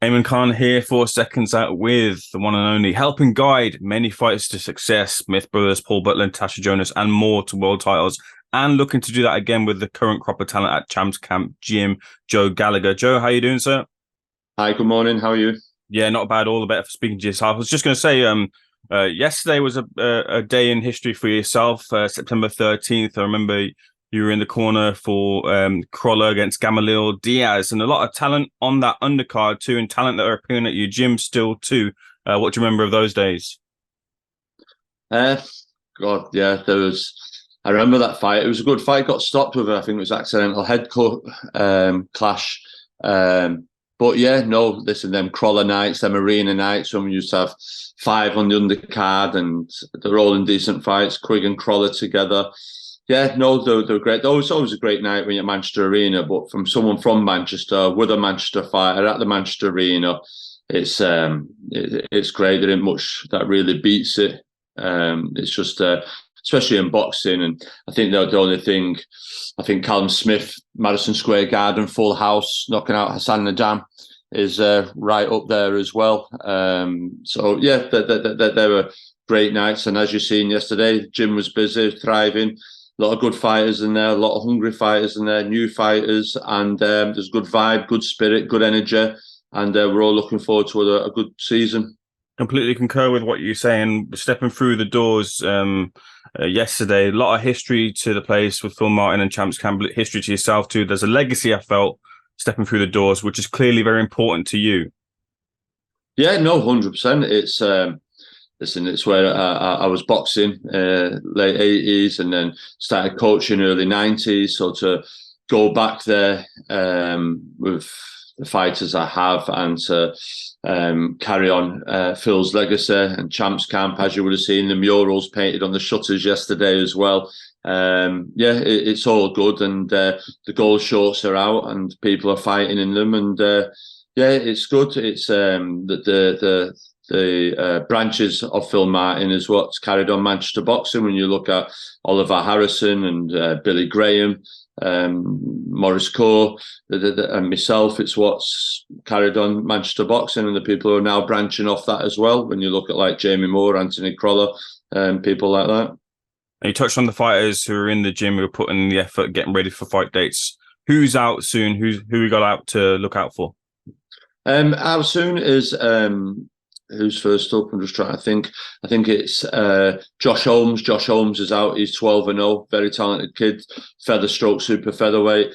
Ayman Khan here for Seconds Out with the one and only, helping guide many fighters to success, Smith Brothers, Paul Butler, Natasha Jonas, and more to world titles, and looking to do that again with the current crop of talent at Champs Camp Gym, Joe Gallagher. Joe, how you doing, sir? Hi, good morning. How are you? Yeah, not bad. All the better for speaking to yourself. I was just going to say, yesterday was a day in history for yourself. September 13th. I remember you were in the corner for Crawler against Gamaliel Diaz, and a lot of talent on that undercard too, and talent that are appearing at your gym still too. What do you remember of those days? Uh, God, yeah, there was. I remember that fight. It was a good fight. Got stopped with, I think it was accidental head clash. But yeah, no, listen, them Crawler nights, them arena nights, when we used to have five on the undercard, and they're all in decent fights. Quigg and Crawler together. Yeah, no, they were great. It's always a great night when you're at Manchester Arena, but from someone from Manchester with a Manchester fighter at the Manchester Arena, it's great. There ain't much that really beats it. It's just, especially in boxing, and I think the only thing, I think Callum Smith, Madison Square Garden, full house, knocking out Hassan Nadam is right up there as well. So yeah, they were great nights, and as you've seen yesterday, the gym was busy, thriving. A lot of good fighters in there, a lot of hungry fighters in there, new fighters, and there's good vibe, good spirit, good energy, and we're all looking forward to a good season. Completely concur with what you're saying. Stepping through the doors yesterday, a lot of history to the place with Phil Martin and Champs Camp, history to yourself too. There's a legacy I felt stepping through the doors, which is clearly very important to you. Yeah, no, 100%. It's listen, it's where I was boxing late 80s and then started coaching early 90s. So to go back there with the fighters I have and to carry on Phil's legacy and Champs Camp, as you would have seen, the murals painted on the shutters yesterday as well. It's all good, and the gold shorts are out and people are fighting in them, and it's good. It's the branches of Phil Martin is what's carried on Manchester boxing. When you look at Oliver Harrison and Billy Graham, Maurice Coe, and myself, it's what's carried on Manchester boxing, and the people who are now branching off that as well. When you look at like Jamie Moore, Anthony Crawler, and people like that. And you touched on the fighters who are in the gym, who are putting in the effort, getting ready for fight dates. Who's out soon? Who we got out to look out for? Out soon is who's first up? I'm just trying to think. I think it's Josh Holmes. Josh Holmes is out. He's 12-0. Very talented kid. Feather stroke super featherweight.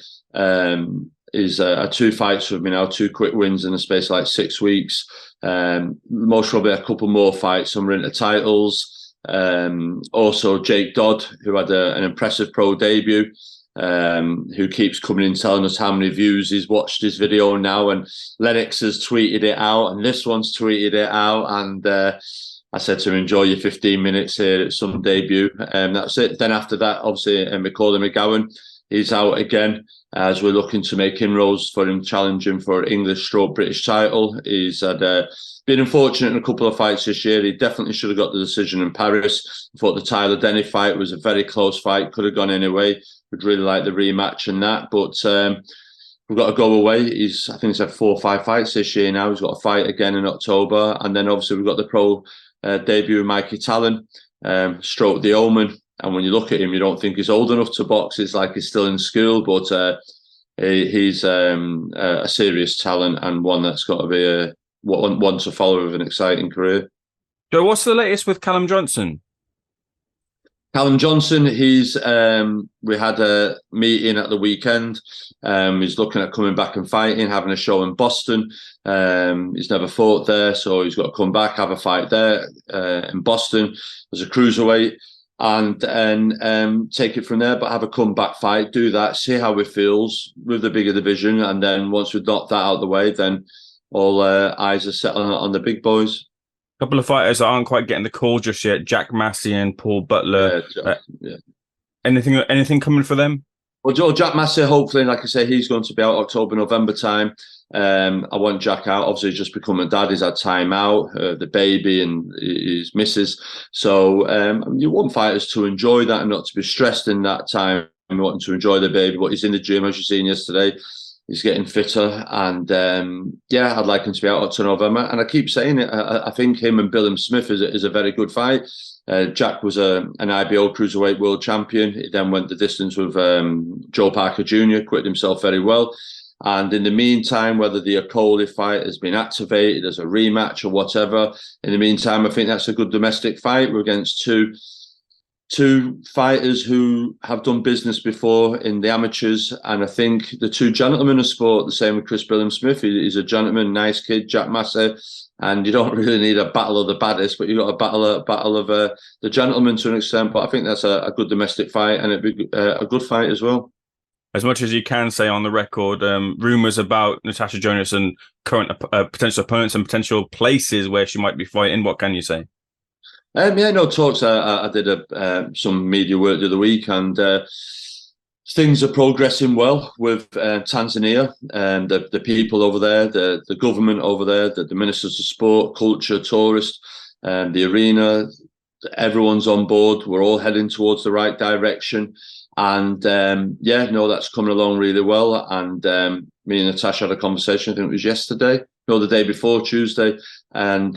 He's had two fights with me now, two quick wins in the space of like 6 weeks. Most probably a couple more fights. Some are into titles. Also Jake Dodd, who had an impressive pro debut. Who keeps coming in telling us how many views he's watched his video now, and Lennox has tweeted it out, and this one's tweeted it out, and I said to him, enjoy your 15 minutes here at some debut, and that's it. Then after that, obviously, Macaulay McGowan, he's out again, as we're looking to make inroads for him, challenging for English/British title. He's had been unfortunate in a couple of fights this year. He definitely should have got the decision in Paris. I thought the Tyler Denny fight was a very close fight, could have gone anyway. Would really like the rematch and that, but we've got to go away. I think he's had 4 or 5 fights this year now. He's got a fight again in October, and then obviously we've got the pro debut of Mikey Talon, stroke the Omen. And when you look at him, you don't think he's old enough to box. It's like he's still in school, but he's a serious talent, and one that's got to be one to follow with an exciting career. Joe, what's the latest with Callum Johnson? Callum Johnson, we had a meeting at the weekend. He's looking at coming back and fighting, having a show in Boston. He's never fought there, so he's got to come back, have a fight there in Boston as a cruiserweight, and take it from there, but have a comeback fight, do that, see how he feels with the bigger division, and then once we've knocked that out of the way, then all eyes are set on the big boys. Couple of fighters that aren't quite getting the call just yet, Jack Massey and Paul Butler. Yeah. Anything coming for them? Well, Jack Massey, hopefully, like I say, he's going to be out October, November time. I want Jack out. Obviously, he's just become a dad. He's had time out, the baby and his missus. So you want fighters to enjoy that and not to be stressed in that time. Wanting to enjoy the baby, but he's in the gym, as you've seen yesterday. He's getting fitter, and I'd like him to be out up to November. And I keep saying it. I think him and Billam Smith is a very good fight. Jack was an IBO cruiserweight world champion. He then went the distance with Joe Parker Jr. Quitted himself very well. And in the meantime, whether the Okoli fight has been activated as a rematch or whatever, in the meantime, I think that's a good domestic fight. We're against two fighters who have done business before in the amateurs, and I think the two gentlemen of sport. The same with Chris Billam Smith. He's a gentleman, nice kid, Jack Massey, and you don't really need a battle of the baddest, but you've got a battle of the gentlemen to an extent. But I think that's a good domestic fight, and it'd be a good fight as well. As much as you can say on the record, rumours about Natasha Jonas and current potential opponents and potential places where she might be fighting. What can you say? Talks. I did some media work the other week, and things are progressing well with Tanzania and the people over there, the government over there, the ministers of sport, culture, tourist, the arena. Everyone's on board. We're all heading towards the right direction. And that's coming along really well. And me and Natasha had a conversation, I think it was yesterday, the day before, Tuesday. And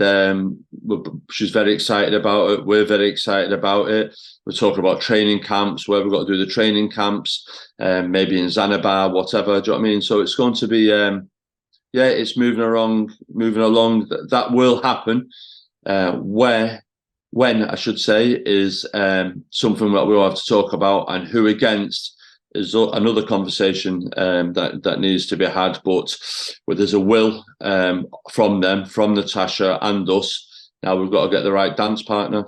she's very excited about it. We're very excited about it. We're talking about training camps, where we've got to do the training camps, maybe in Zanzibar, whatever. Do you know what I mean? So it's going to be, it's moving along. That will happen. When I should say is something that we'll have to talk about, and who against is another conversation that needs to be had. But where there's a will from them, from Natasha and us, now we've got to get the right dance partner.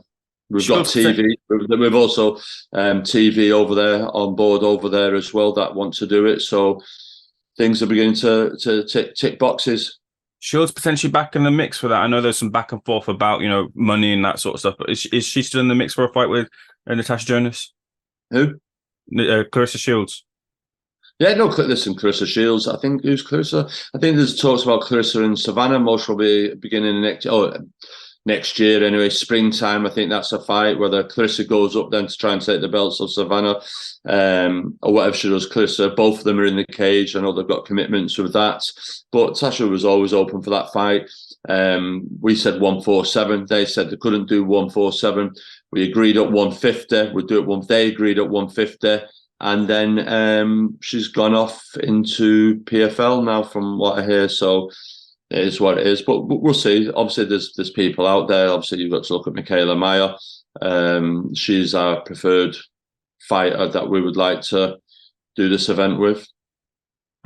We've got TV. We've also TV over there, on board over there as well, that want to do it. So things are beginning to tick boxes. Shields potentially back in the mix for that. I know there's some back and forth about, money and that sort of stuff, but is she still in the mix for a fight with Natasha Jonas? Who? Clarissa Shields. Yeah, no, listen, Clarissa Shields. I think, who's Clarissa? I think there's talks about Clarissa and Savannah, most probably beginning next year anyway, springtime. I think that's a fight, whether Clarissa goes up then to try and take the belts of Savannah or whatever she does. Clarissa, both of them are in the cage. I know they've got commitments with that, but Tasha was always open for that fight. We said 147. They said they couldn't do 147. We agreed at 150. We'd do it they agreed at 150. And then she's gone off into PFL now, from what I hear. So it is what it is, but we'll see. Obviously, there's people out there. Obviously, you've got to look at Michaela Meyer. She's our preferred fighter that we would like to do this event with.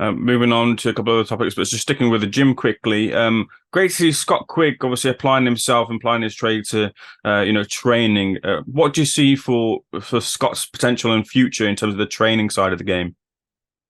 Moving on to a couple of other topics, but just sticking with the gym quickly. Great to see Scott Quigg obviously applying his trade to training. What do you see for Scott's potential and future in terms of the training side of the game?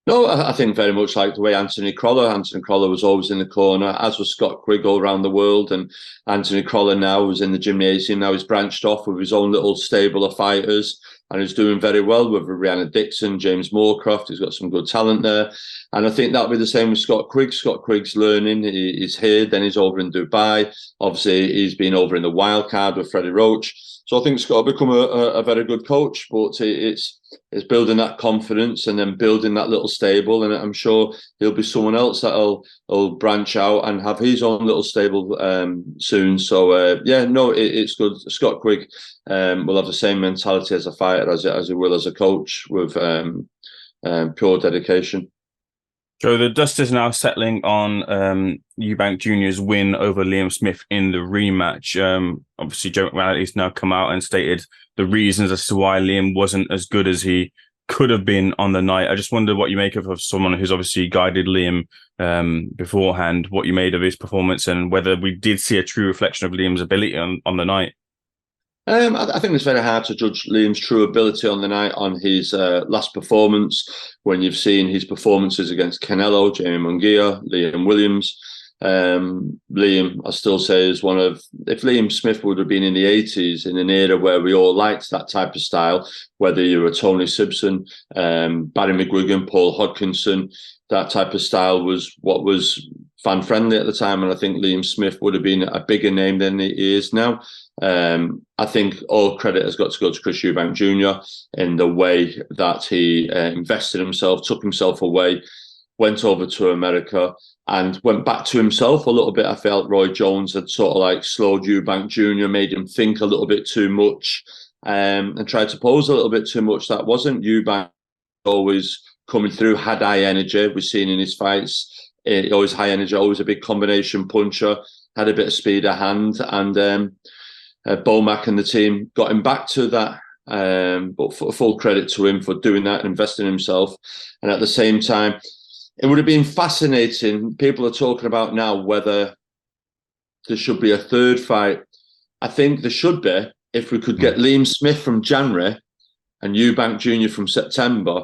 No, I think very much like the way Anthony Crolla. Anthony Crolla was always in the corner, as was Scott Quigg all around the world. And Anthony Crolla now was in the gymnasium. Now he's branched off with his own little stable of fighters, and he's doing very well with Rihanna Dixon, James Moorcroft. He's got some good talent there. And I think that'll be the same with Scott Quigg. Scott Quigg's learning. He's here, then he's over in Dubai. Obviously, he's been over in the wild card with Freddie Roach. So I think Scott will become a very good coach, but it's building that confidence and then building that little stable. And I'm sure there'll be someone else that'll branch out and have his own little stable soon. So it's good. Scott Quigg will have the same mentality as a fighter as he will as a coach, with pure dedication. So the dust is now settling on Eubank Jr.'s win over Liam Smith in the rematch. Obviously, Joe McMahon has now come out and stated the reasons as to why Liam wasn't as good as he could have been on the night. I just wonder what you make of someone who's obviously guided Liam beforehand, what you made of his performance, and whether we did see a true reflection of Liam's ability on the night. I think it's very hard to judge Liam's true ability on the night on his last performance, when you've seen his performances against Canelo, Jamie Munguia, Liam Williams. Liam, I still say, is one of, if Liam Smith would have been in the 80s, in an era where we all liked that type of style, whether you were Tony Simpson, Barry McGuigan, Paul Hodkinson, that type of style was what was fan friendly at the time. And I think Liam Smith would have been a bigger name than he is now. I think all credit has got to go to Chris Eubank Jr. in the way that he invested himself, took himself away. went over to America and went back to himself a little bit. I felt Roy Jones had sort of like slowed Eubank Jr., made him think a little bit too much, and tried to pose a little bit too much. That wasn't Eubank always coming through, had high energy. We've seen in his fights, always high energy, always a big combination puncher, had a bit of speed of hand, and Bomac and the team got him back to that. But for full credit to him for doing that and investing in himself. And at the same time, it would have been fascinating. People are talking about now whether there should be a third fight. I think there should be, if we could get Liam Smith from January and Eubank Jr. from September.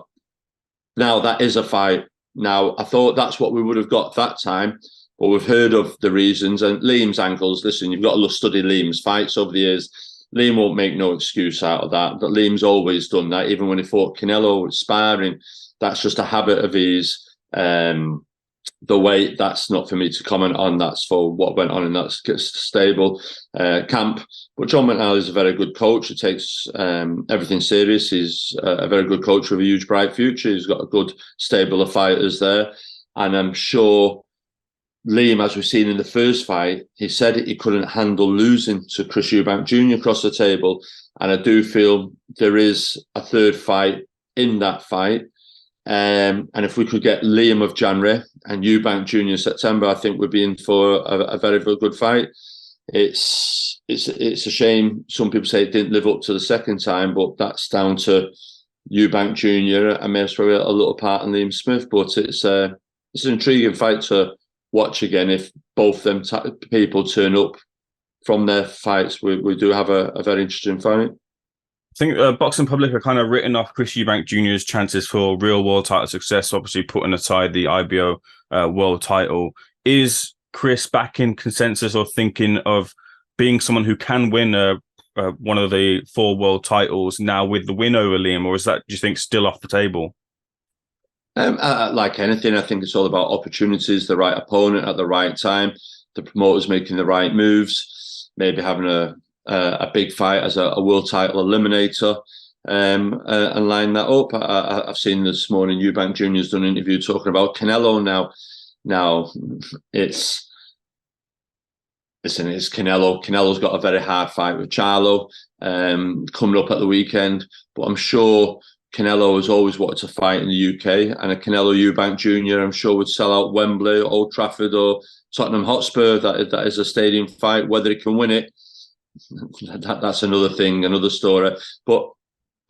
Now that is a fight. Now, I thought that's what we would have got that time, but we've heard of the reasons. And Liam's ankles, listen, you've got to study Liam's fights over the years. Liam won't make no excuse out of that. But Liam's always done that. Even when he fought Canelo, sparring, that's just a habit of his. The weight, that's not for me to comment on. That's for what went on in that stable camp. But John McNally is a very good coach. He takes everything serious. He's a very good coach with a huge, bright future. He's got a good stable of fighters there. And I'm sure Liam, as we've seen in the first fight, he said he couldn't handle losing to Chris Eubank Jr. across the table. And I do feel there is a third fight in that fight. And if we could get Liam of January and Eubank Jr. in September, I think we'd be in for a very, very good fight. It's a shame some people say it didn't live up to the second time, but that's down to Eubank Jr. and maybe a little part in Liam Smith. But it's an intriguing fight to watch again if both them people turn up from their fights. We do have a very interesting fight. I think Boxing Public are kind of written off Chris Eubank Jr.'s chances for real world title success, obviously putting aside the IBO world title. Is Chris back in consensus or thinking of being someone who can win one of the 4 world titles now with the win over Liam, or is that, do you think, still off the table? Like anything, I think it's all about opportunities, the right opponent at the right time, the promoters making the right moves, maybe having a big fight as a world title eliminator, and line that up. I've seen this morning Eubank Jr. has done an interview talking about Canelo now. Now it's Canelo. Canelo's got a very hard fight with Charlo coming up at the weekend, but I'm sure Canelo has always wanted to fight in the UK, and a Canelo Eubank Jr. I'm sure would sell out Wembley, Old Trafford, or Tottenham Hotspur. That is a stadium fight. Whether he can win it, that's another thing, another story. But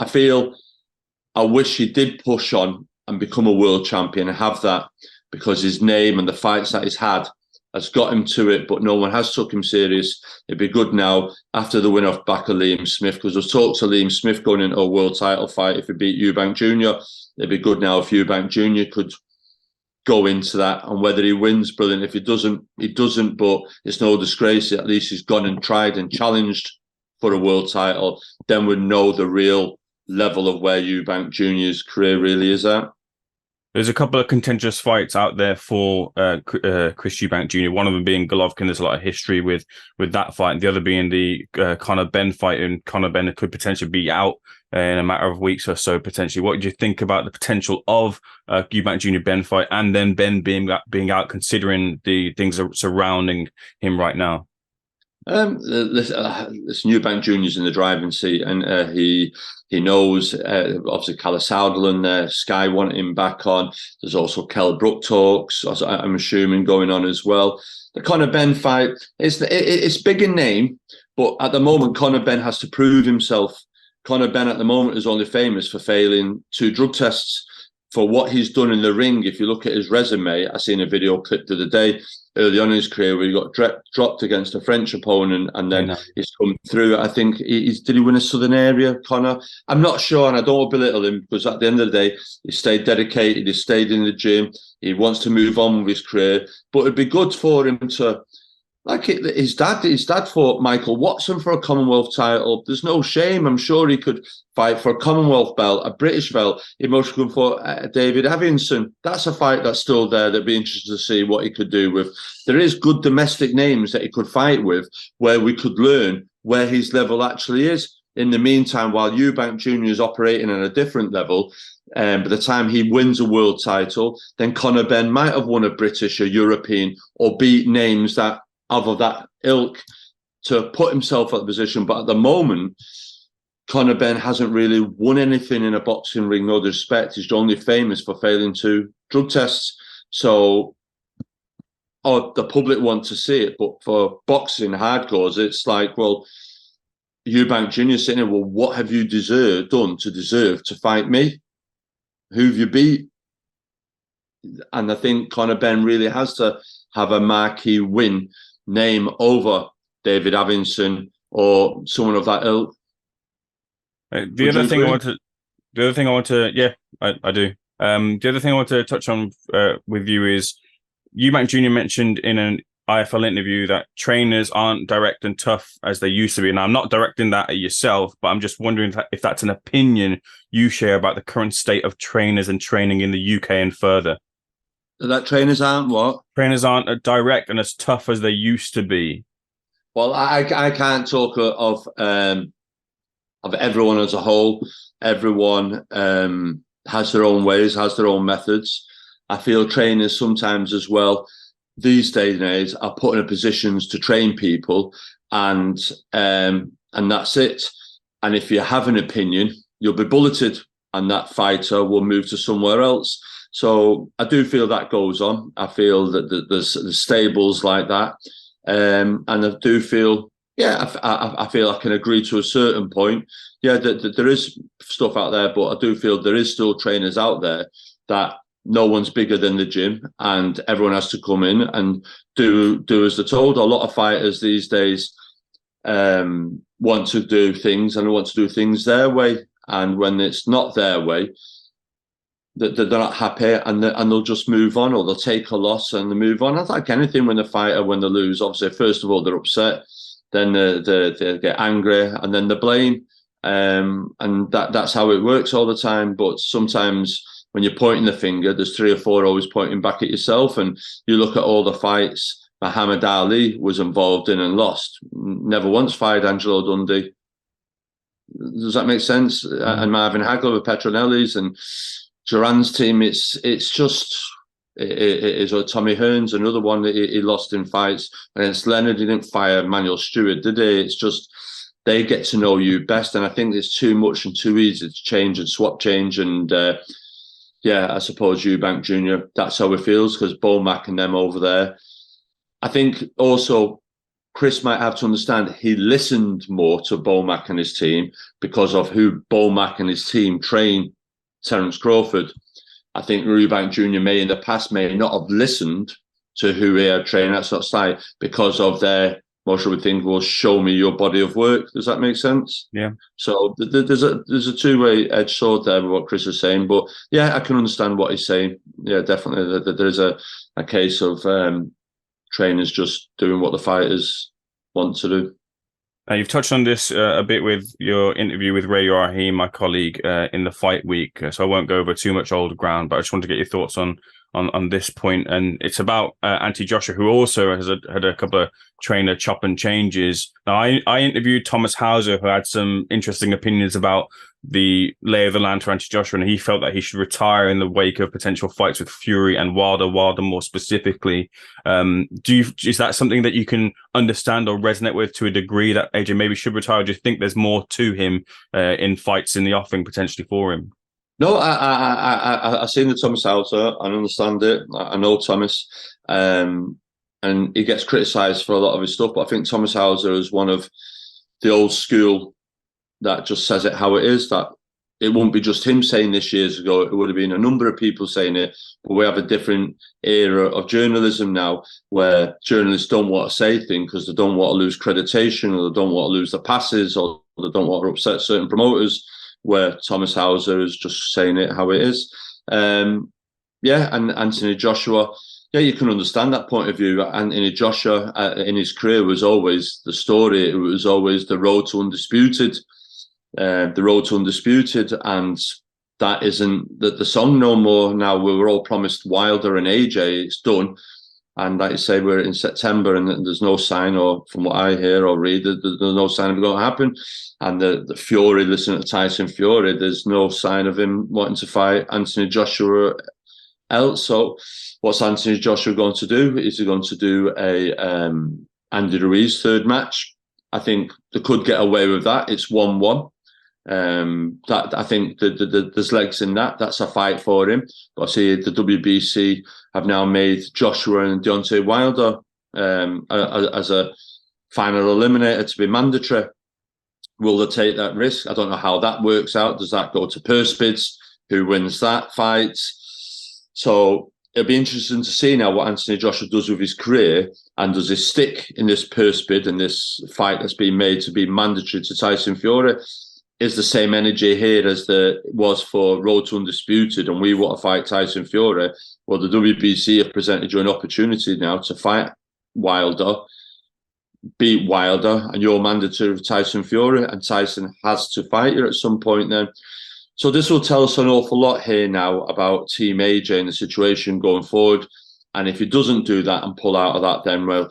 I wish he did push on and become a world champion and have that, because his name and the fights that he's had has got him to it, but no one has took him serious. It'd be good now after the win off back of Liam Smith, because there's talk to Liam Smith going into a world title fight if he beat Eubank Jr. It'd be good now if Eubank Jr. could go into that, and whether he wins, brilliant. If he doesn't, he doesn't, but it's no disgrace. At least he's gone and tried and challenged for a world title. Then we'd know the real level of where Eubank Jr.'s career really is at. There's a couple of contentious fights out there for Chris Eubank Jr. One of them being Golovkin. There's a lot of history with that fight. And the other being the Conor Benn fight. And Conor Benn could potentially be out in a matter of weeks or so, potentially. What do you think about the potential of Eubank Jr. Benn fight, and then Benn being out, considering the things surrounding him right now? Listen, Eubank Jr.'s in the driving seat, and he knows, obviously, Callum Johnson, Sky want him back on. There's also Kell Brook talks, I'm assuming, going on as well. The Conor Benn fight, it's big in name, but at the moment, Conor Benn has to prove himself. Conor Benn at the moment is only famous for failing 2 drug tests. For what he's done in the ring, if you look at his resume, I seen a video clip the other day, early on in his career, where he got dropped against a French opponent, and then he's come through. I think did he win a Southern Area, Conor? I'm not sure, and I don't want to belittle him, because at the end of the day, he stayed dedicated, he stayed in the gym, he wants to move on with his career. But it'd be good for him to, like his dad fought Michael Watson for a Commonwealth title. There's no shame. I'm sure he could fight for a Commonwealth belt, a British belt. He most could for David Evanson. That's a fight that's still there. That'd be interesting to see what he could do with. There is good domestic names that he could fight with, where we could learn where his level actually is. in the meantime, while Eubank Jr. is operating at a different level, by the time he wins a world title, then Conor Benn might have won a British or European or beat names that of that ilk to put himself at the position. But at the moment, Conor Benn hasn't really won anything in a boxing ring, no disrespect. He's only famous for failing 2 drug tests. So, the public want to see it. But for boxing hardcores, it's like, well, Eubank Jr. sitting there, well, what have you done to deserve to fight me? Who have you beat? And I think Conor Benn really has to have a marquee win name over David Avinson or someone of that ilk. The other thing I want to, yeah, I do. The other thing I want to touch on with you is Eubank Jr. mentioned in an IFL interview that trainers aren't direct and tough as they used to be. And I'm not directing that at yourself, but I'm just wondering if that's an opinion you share about the current state of trainers and training in the UK and further. That trainers aren't what? Trainers aren't direct and as tough as they used to be. Well, I can't talk of everyone as a whole. Everyone has their own ways, has their own methods. I feel trainers sometimes as well, these days and age, are put in positions to train people, and that's it. And if you have an opinion, you'll be bulleted, and that fighter will move to somewhere else. So I do feel that goes on. I feel that there's stables like that, and I do feel, I feel I can agree to a certain point. Yeah, that there is stuff out there, but I do feel there is still trainers out there that no one's bigger than the gym, and everyone has to come in and do as they're told. A lot of fighters these days want to do things their way, and when it's not their way, they're not happy, and they'll just move on, or they'll take a loss and they move on. I like anything when they lose. Obviously, first of all, they're upset, then they get angry, and then they blame, and that's how it works all the time. But sometimes, when you're pointing the finger, there's 3 or 4 always pointing back at yourself. And you look at all the fights Muhammad Ali was involved in and lost. Never once fired Angelo Dundee. Does that make sense? And Marvin Hagler with Petronelli's and Duran's team. It's just Tommy Hearns, another one that he lost in fights against Leonard. He didn't fire Manuel Stewart, did he? It's just they get to know you best, and I think it's too much and too easy to change and swap change and. I suppose Eubank Jr., that's how it feels, because Bomac and them over there. I think also Chris might have to understand he listened more to Bomac and his team because of who Bomac and his team train Terence Crawford. I think Eubank Jr. may in the past may not have listened to who he had trained. That's not slight because of their, what should we think, will show me your body of work. Does that make sense? Yeah. So there's a two-way edged sword there with what Chris is saying. But yeah, I can understand what he's saying. Yeah, definitely. There's a case of trainers just doing what the fighters want to do. Now, you've touched on this a bit with your interview with Ray Rahim, my colleague, in the fight week. So I won't go over too much old ground, but I just want to get your thoughts on this point. And it's about Anthony Joshua, who also has had a couple of trainer chop and changes. Now, I interviewed Thomas Hauser, who had some interesting opinions about the lay of the land for Anthony Joshua, and he felt that he should retire in the wake of potential fights with Fury and Wilder more specifically. Is that something that you can understand or resonate with to a degree, that AJ maybe should retire? Or do you think there's more to him in fights in the offing potentially for him? No, I've seen the Thomas Hauser. I understand it. I know Thomas, and he gets criticised for a lot of his stuff. But I think Thomas Hauser is one of the old school that just says it how it is. That it won't be just him saying this years ago. It would have been a number of people saying it. But we have a different era of journalism now, where journalists don't want to say things because they don't want to lose creditation, or they don't want to lose the passes, or they don't want to upset certain promoters. Where Thomas Hauser is just saying it how it is. And Anthony Joshua, you can understand that point of view. Anthony Joshua in his career was always the story. It was always the road to undisputed. And that isn't the song no more. Now we were all promised Wilder and AJ. It's done. And like you say, we're in September, and there's no sign, or from what I hear or read, there's no sign of it going to happen. And the Fury, listening to Tyson Fury, there's no sign of him wanting to fight Anthony Joshua else. So what's Anthony Joshua going to do? Is he going to do a Andy Ruiz third match? I think they could get away with that. It's 1-1. That I think there's legs in that. That's a fight for him. But I see the WBC have now made Joshua and Deontay Wilder as a final eliminator to be mandatory. Will they take that risk? I don't know how that works out. Does that go to purse bids? Who wins that fight? So it'll be interesting to see now what Anthony Joshua does with his career, and does he stick in this purse bid and this fight that's been made to be mandatory to Tyson Fury? Is the same energy here as there was for Road to Undisputed, and we want to fight Tyson Fury? Well, the WBC have presented you an opportunity now to fight Wilder, beat Wilder, and you're mandatory with Tyson Fury, and Tyson has to fight you at some point then. So this will tell us an awful lot here now about Team AJ and the situation going forward. And if he doesn't do that and pull out of that, then, well,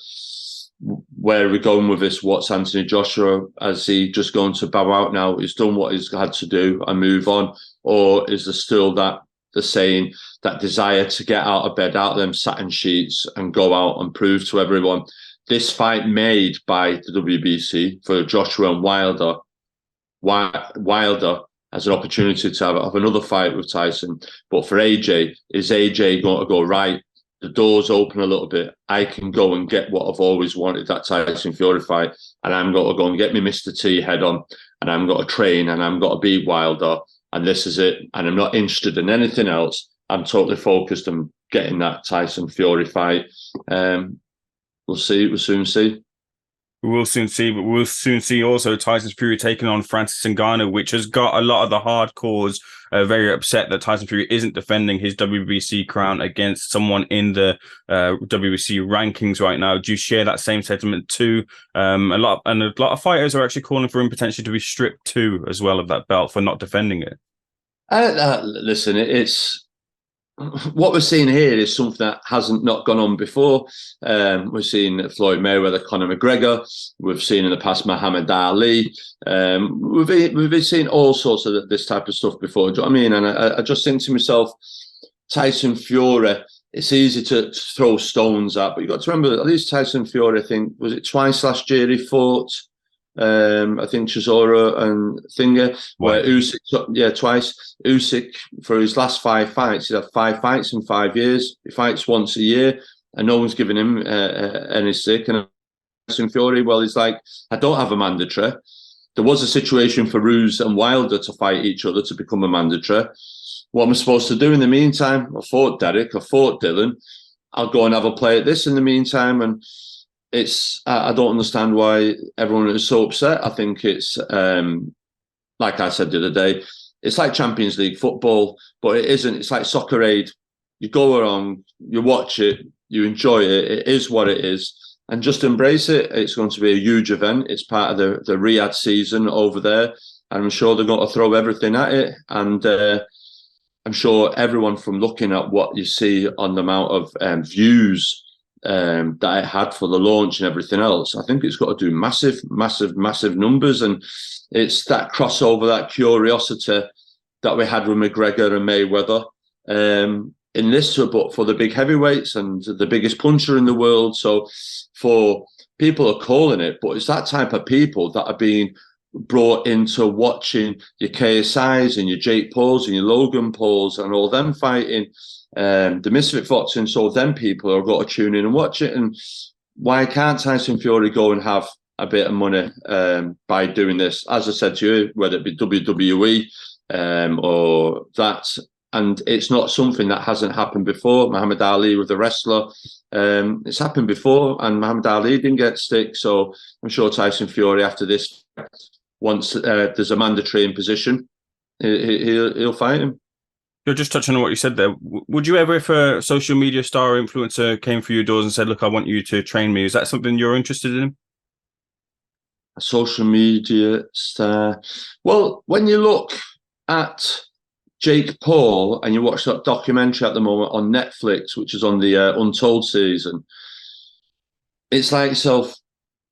where are we going with this? What's Anthony Joshua? Has he just going to bow out now? He's done what he's had to do and move on? Or is there still that desire to get out of bed, out of them satin sheets, and go out and prove to everyone? This fight made by the WBC for Joshua and Wilder as an opportunity to have another fight with Tyson. But for AJ, is AJ going to go, right, the door's open a little bit, I can go and get what I've always wanted, that Tyson Fury fight, and I'm going to go and get me Mr. T head on, and I'm going to train, and I'm going to beat Wilder, and this is it, and I'm not interested in anything else. I'm totally focused on getting that Tyson Fury fight. We'll see. We'll soon see. We'll soon see, but we'll soon see also Tyson Fury taking on Francis Ngannou, which has got a lot of the hardcores very upset that Tyson Fury isn't defending his WBC crown against someone in the WBC rankings right now. Do you share that same sentiment too? A lot of fighters are actually calling for him potentially to be stripped too, as well, of that belt for not defending it. Listen, it's what we're seeing here is something that hasn't not gone on before. We've seen Floyd Mayweather, Conor McGregor. We've seen in the past Muhammad Ali. We've seen all sorts of this type of stuff before. Do you know what I mean? And I just think to myself, Tyson Fury, it's easy to throw stones at, but you've got to remember, at least Tyson Fury, I think, was it twice last year he fought? I think Chisora and Thinger, where Usyk, twice. Usyk, for his last 5 fights, he had 5 fights in 5 years. He fights once a year, and no one's giving him any stick. And Tyson Fury, well, he's like, I don't have a mandatory. There was a situation for Ruiz and Wilder to fight each other to become a mandatory. What am I supposed to do in the meantime? I fought Derek, I fought Dylan. I'll go and have a play at this in the meantime. And I don't understand why everyone is so upset. I think it's, like I said the other day, it's like Champions League football, but it isn't. It's like Soccer Aid. You go around, you watch it, you enjoy it. It is what it is. And just embrace it. It's going to be a huge event. It's part of the Riyadh season over there. And I'm sure they're going to throw everything at it. And I'm sure everyone, from looking at what you see on the amount of views that it had for the launch and everything else, I think it's got to do massive, massive, massive numbers. And it's that crossover, that curiosity that we had with McGregor and Mayweather in this, but for the big heavyweights and the biggest puncher in the world. So for people are calling it, but it's that type of people that are being brought into watching your KSIs and your Jake Pauls and your Logan Pauls and all them fighting. The Misfit Boxing, so then people are going to tune in and watch it. And why can't Tyson Fury go and have a bit of money by doing this? As I said to you, whether it be WWE or that, and it's not something that hasn't happened before. Muhammad Ali with the wrestler, it's happened before, and Muhammad Ali didn't get stick. So I'm sure Tyson Fury, after this, once there's a mandatory imposition, he'll fight him. You're just touching on what you said there. Would you ever, if a social media star or influencer came through your doors and said, look, I want you to train me, is that something you're interested in? A social media star? Well, when you look at Jake Paul, and you watch that documentary at the moment on Netflix, which is on the Untold season. It's like, so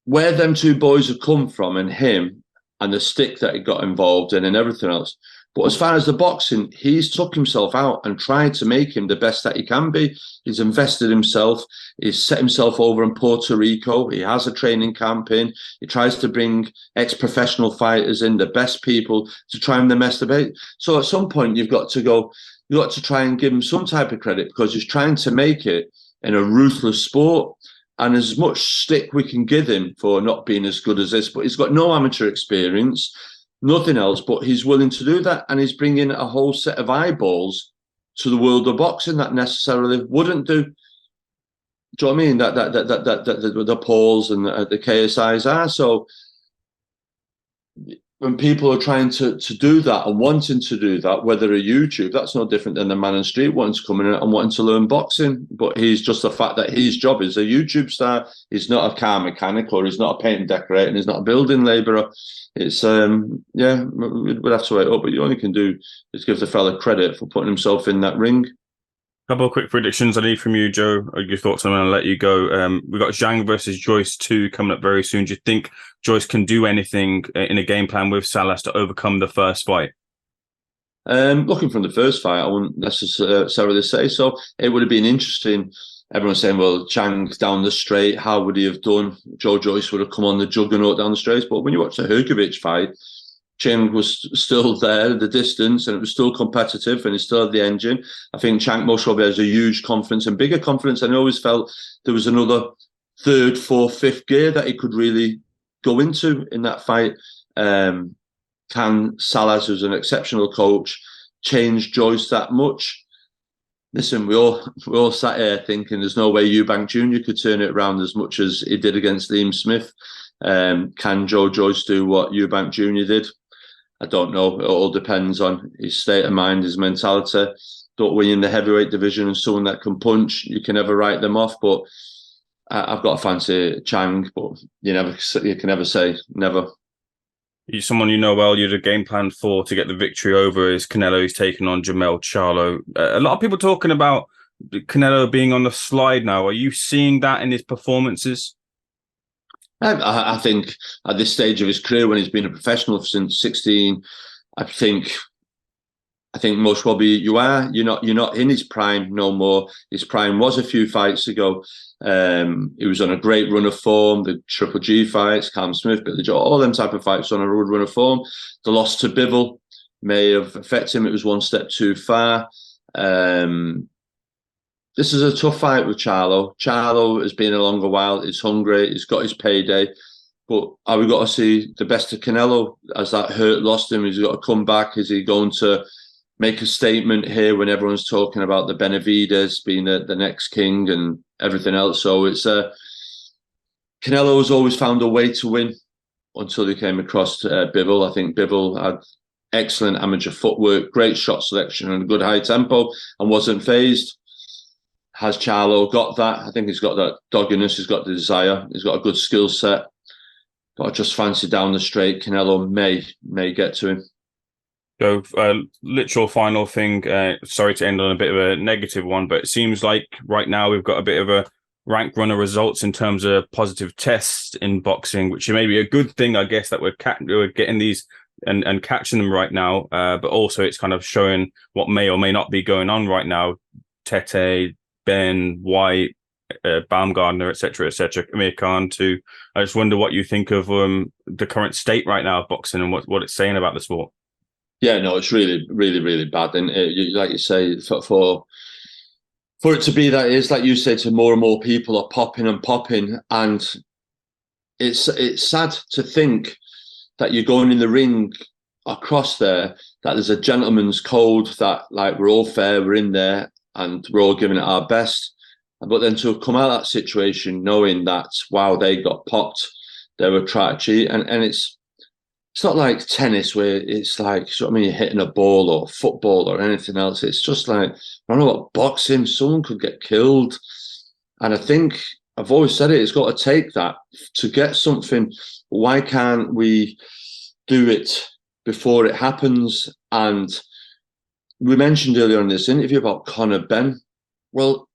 where them two boys have come from, and him, and the stick that he got involved in, and everything else. But as far as the boxing, he's took himself out and tried to make him the best that he can be. He's invested himself. He's set himself over in Puerto Rico. He has a training camp in. He tries to bring ex-professional fighters in, the best people, to try and masturbate. So at some point, you've got to try and give him some type of credit, because he's trying to make it in a ruthless sport. And as much stick we can give him for not being as good as this, but he's got no amateur experience, nothing else, but he's willing to do that. And he's bringing a whole set of eyeballs to the world of boxing that necessarily wouldn't do. Do you know what I mean? That the Pauls and the KSIs are. So when people are trying to do that and wanting to do that, whether a YouTube, that's no different than the man in the street wanting to come in and wanting to learn boxing. But he's just the fact that his job is a YouTube star. He's not a car mechanic, or he's not a paint and decorator, and he's not a building labourer. It's, we'd have to wait up, but you only can do is give the fella credit for putting himself in that ring. Couple of quick predictions I need from you, Joe. Your thoughts, and I'll let you go. We've got Zhang versus Joyce 2 coming up very soon. Do you think Joyce can do anything in a game plan with Salas to overcome the first fight? Looking from the first fight, I wouldn't necessarily say so. It would have been interesting. Everyone's saying, well, Zhang's down the straight. How would he have done? Joe Joyce would have come on the juggernaut down the straight. But when you watch the Hrgovic fight, Zhang was still there, the distance, and it was still competitive, and he still had the engine. I think Zhang most probably has a huge confidence and bigger confidence. And I always felt there was another third, fourth, fifth gear that he could really go into in that fight. Can Salas, who's an exceptional coach, change Joyce that much? Listen, we all sat here thinking there's no way Eubank Jr. could turn it around as much as he did against Liam Smith. Can Joe Joyce do what Eubank Jr. did? I don't know. It all depends on his state of mind, his mentality. Don't win in the heavyweight division and someone that can punch, you can never write them off. But I've got a fancy Zhang, but you can never say never. Someone you know well, you'd a game plan for to get the victory over is Canelo. He's taking on Charlo. A lot of people talking about Canelo being on the slide now. Are you seeing that in his performances? I think at this stage of his career, when he's been a professional since 16, I think most probably you're not in his prime no more. His prime was a few fights ago. He was on a great run of form. The Triple G fights, Callum Smith, Billy Joe, all them type of fights on a good run of form. The loss to Bivol may have affected him. It was one step too far. This is a tough fight with Charlo. Charlo has been a longer while. He's hungry. He's got his payday. But are we got to see the best of Canelo? Has that hurt lost him? Has he got to come back? Is he going to make a statement here when everyone's talking about the Benavides being the next king and everything else? So it's Canelo's always found a way to win until he came across Bivol. I think Bivol had excellent amateur footwork, great shot selection, and a good high tempo, and wasn't phased. Has Charlo got that? I think he's got that dogginess. He's got the desire. He's got a good skill set. But I just fancy down the straight, Canelo may get to him. So, literal final thing. Sorry to end on a bit of a negative one, but it seems like right now we've got a bit of a rank runner results in terms of positive tests in boxing, which may be a good thing, I guess, that we're getting these and catching them right now. But also it's kind of showing what may or may not be going on right now. Tete, Ben, White, Baumgardner, etc., Amir Khan too. I just wonder what you think of the current state right now of boxing and what it's saying about the sport. Yeah, no, it's really, really, really bad. And like you say, for it to be that it is, like you say, to more and more people are popping, and it's sad to think that you're going in the ring across there, that there's a gentleman's code that, like, we're all fair, we're in there, and we're all giving it our best. But then to come out of that situation knowing that, wow, they got popped, they were trying to cheat, and it's not like tennis where it's like, you know what I mean, you're hitting a ball or football or anything else. It's just like, I don't know what, boxing, someone could get killed. And I think, I've always said it, it's got to take that to get something. Why can't we do it before it happens? And we mentioned earlier in this interview about Conor Benn. Well,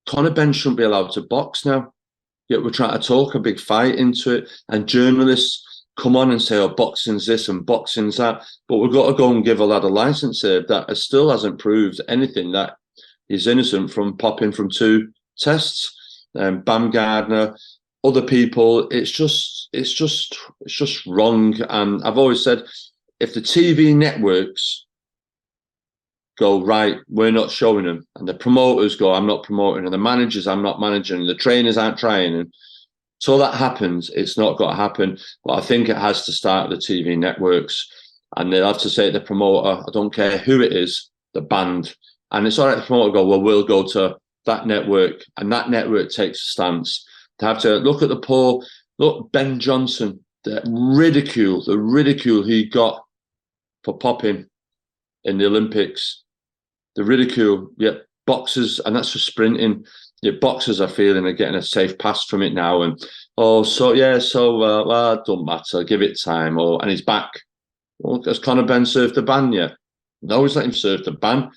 Conor Benn shouldn't be allowed to box now. Yet we're trying to talk a big fight into it, and journalists come on and say, "Oh, boxing's this and boxing's that." But we've got to go and give a lad a license here that still hasn't proved anything, that he's innocent from popping from 2 tests. Bam Gardner, other people. It's just wrong. And I've always said, if the TV networks go, right, we're not showing them, and the promoters go, I'm not promoting, and the managers, I'm not managing, and the trainers aren't trying, and so that happens, it's not got to happen. But I think it has to start with the TV networks, and they'll have to say to the promoter, I don't care who it is, the band. And it's all right, the promoter go, well, we'll go to that network, and that network takes a stance. They have to look at look, Ben Johnson, the ridicule he got for popping in the Olympics. The ridicule, yeah, boxers, and that's for sprinting. Yeah, boxers are feeling they're getting a safe pass from it now, and well, it don't matter, give it time. And he's back. Well, has Conor Benn served the ban yet? No, he's let him serve the ban.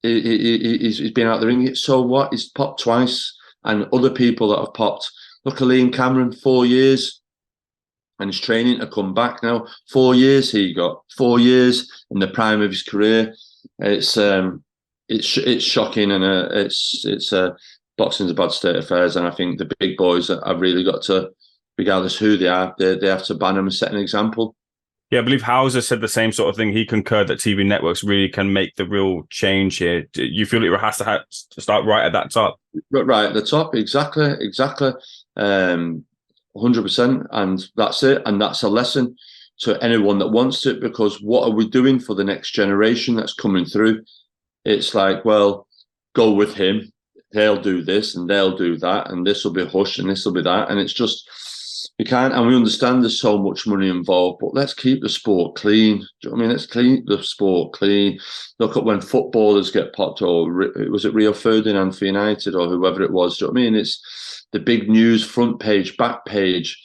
He's been out the ring. So what? He's popped twice, and other people that have popped. Look at Liam Cameron, 4 years. And he's training to come back now. 4 years he got. 4 years in the prime of his career. It's shocking, and boxing's a bad state of affairs. And I think the big boys have really got to, regardless who they are, they have to ban them and set an example. Yeah, I believe Hauser said the same sort of thing. He concurred that TV networks really can make the real change here. Do you feel it has to start right at that top? Right at the top, exactly. 100%, and that's it, and that's a lesson to anyone that wants it, because what are we doing for the next generation that's coming through? It's like, well, go with him, they'll do this and they'll do that, and this will be hush and this will be that, and it's just, we can't. And we understand there's so much money involved, but let's keep the sport clean. Do you know what I mean? Let's keep the sport clean. Look at when footballers get popped, or was it Rio Ferdinand for United or whoever it was? Do you know what I mean? It's the big news, front page, back page.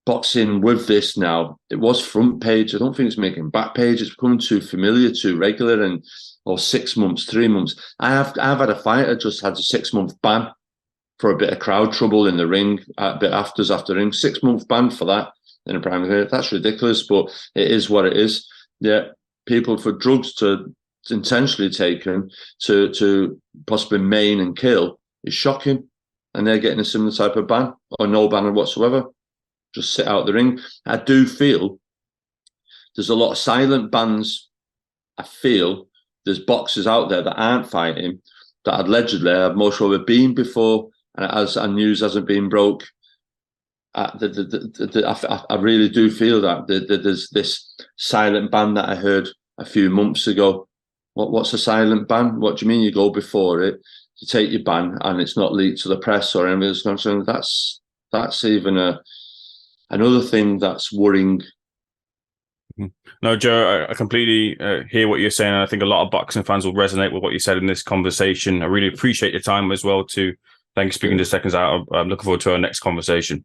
Boxing with this now, it was front page. I don't think it's making back page. It's becoming too familiar, too regular, or 6 months, 3 months. I've had a fighter just had a 6 month ban for a bit of crowd trouble in the ring, a bit after ring. 6 month ban for that in a primary. That's ridiculous, but it is what it is. Yeah, people for drugs to intentionally taken to possibly maim and kill is shocking. And they're getting a similar type of ban, or no ban whatsoever. Just sit out the ring. I do feel there's a lot of silent bans. I feel there's boxers out there that aren't fighting, that allegedly have most probably been before, and as our news hasn't been broke. I really do feel that there's this silent ban that I heard a few months ago. What's a silent ban? What do you mean? You go before it, you take your ban, and it's not leaked to the press or anything that's concerned. That's even another thing that's worrying. No, Joe, I completely hear what you're saying. And I think a lot of boxing fans will resonate with what you said in this conversation. I really appreciate your time as well, too. Thanks for speaking to Seconds Out. I'm looking forward to our next conversation.